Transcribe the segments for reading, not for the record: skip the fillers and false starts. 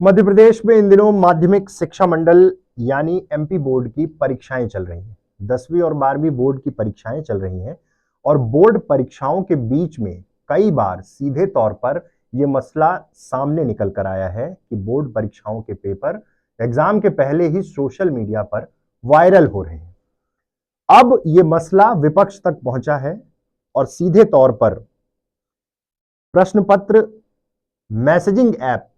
मध्य प्रदेश में इन दिनों माध्यमिक शिक्षा मंडल यानी एमपी बोर्ड की परीक्षाएं चल रही हैं। 10वीं और 12वीं बोर्ड की परीक्षाएं चल रही हैं और बोर्ड परीक्षाओं के बीच में कई बार सीधे तौर पर यह मसला सामने निकल कर आया है कि बोर्ड परीक्षाओं के पेपर एग्जाम के पहले ही सोशल मीडिया पर वायरल हो रहे हैं। अब यह मसला विपक्ष तक पहुंचा है और सीधे तौर पर प्रश्न पत्र मैसेजिंग ऐप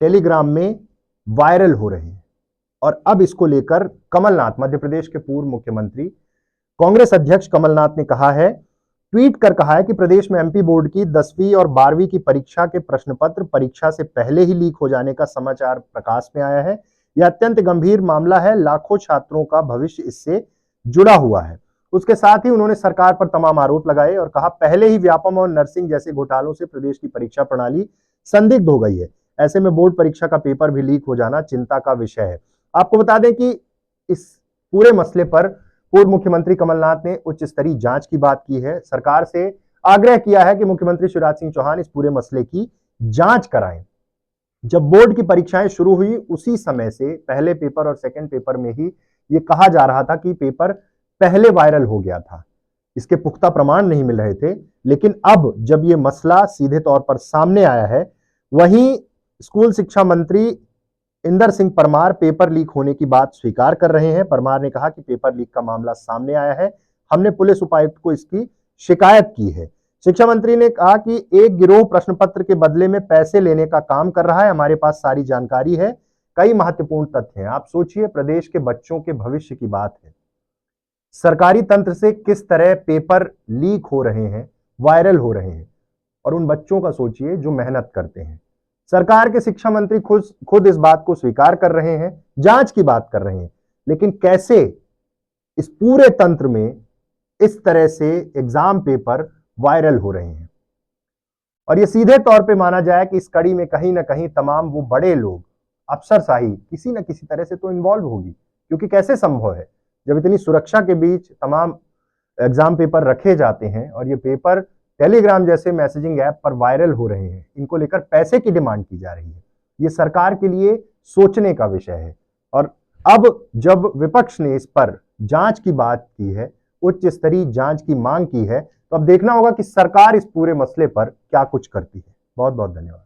टेलीग्राम में वायरल हो रहे हैं और अब इसको लेकर कमलनाथ, मध्य प्रदेश के पूर्व मुख्यमंत्री, कांग्रेस अध्यक्ष कमलनाथ ने कहा है, ट्वीट कर कहा है कि प्रदेश में एमपी बोर्ड की 10वीं और 12वीं की परीक्षा के प्रश्न पत्र परीक्षा से पहले ही लीक हो जाने का समाचार प्रकाश में आया है। यह अत्यंत गंभीर मामला है, लाखों छात्रों का भविष्य इससे जुड़ा हुआ है। उसके साथ ही उन्होंने सरकार पर तमाम आरोप लगाए और कहा, पहले ही व्यापम और नर्सिंग जैसे घोटालों से प्रदेश की परीक्षा प्रणाली संदिग्ध हो गई है। ऐसे में बोर्ड परीक्षा का पेपर भी लीक हो जाना चिंता का विषय है। आपको बता दें कि इस पूरे मसले पर पूर्व मुख्यमंत्री कमलनाथ ने उच्च स्तरीय जांच की बात की है। सरकार से आग्रह किया है कि मुख्यमंत्री शिवराज सिंह चौहान इस पूरे मसले की जांच कराएं। जब बोर्ड की परीक्षाएं शुरू हुई उसी समय से पहले पेपर और सेकंड पेपर में ही यह कहा जा रहा था कि पेपर पहले वायरल हो गया था। इसके पुख्ता प्रमाण नहीं मिल रहे थे, लेकिन अब जब यह मसला सीधे तौर पर सामने आया है, वहीं स्कूल शिक्षा मंत्री इंदर सिंह परमार पेपर लीक होने की बात स्वीकार कर रहे हैं। परमार ने कहा कि पेपर लीक का मामला सामने आया है, हमने पुलिस उपायुक्त को इसकी शिकायत की है। शिक्षा मंत्री ने कहा कि एक गिरोह प्रश्न पत्र के बदले में पैसे लेने का काम कर रहा है, हमारे पास सारी जानकारी है, कई महत्वपूर्ण तथ्य हैं। आप सोचिए, प्रदेश के बच्चों के भविष्य की बात है। सरकारी तंत्र से किस तरह पेपर लीक हो रहे हैं, वायरल हो रहे हैं, और उन बच्चों का सोचिए जो मेहनत करते हैं। सरकार के शिक्षा मंत्री खुद इस बात को स्वीकार कर रहे हैं, जांच की बात कर रहे हैं, लेकिन कैसे इस पूरे तंत्र में इस तरह से एग्जाम पेपर वायरल हो रहे हैं। और यह सीधे तौर पे माना जाए कि इस कड़ी में कहीं ना कहीं तमाम वो बड़े लोग, अफसरशाही किसी न किसी तरह से तो इन्वॉल्व होगी, क्योंकि कैसे संभव है जब इतनी सुरक्षा के बीच तमाम एग्जाम पेपर रखे जाते हैं और ये पेपर टेलीग्राम जैसे मैसेजिंग ऐप पर वायरल हो रहे हैं, इनको लेकर पैसे की डिमांड की जा रही है। ये सरकार के लिए सोचने का विषय है। और अब जब विपक्ष ने इस पर जांच की बात की है, उच्च स्तरीय जांच की मांग की है, तो अब देखना होगा कि सरकार इस पूरे मसले पर क्या कुछ करती है। बहुत बहुत धन्यवाद।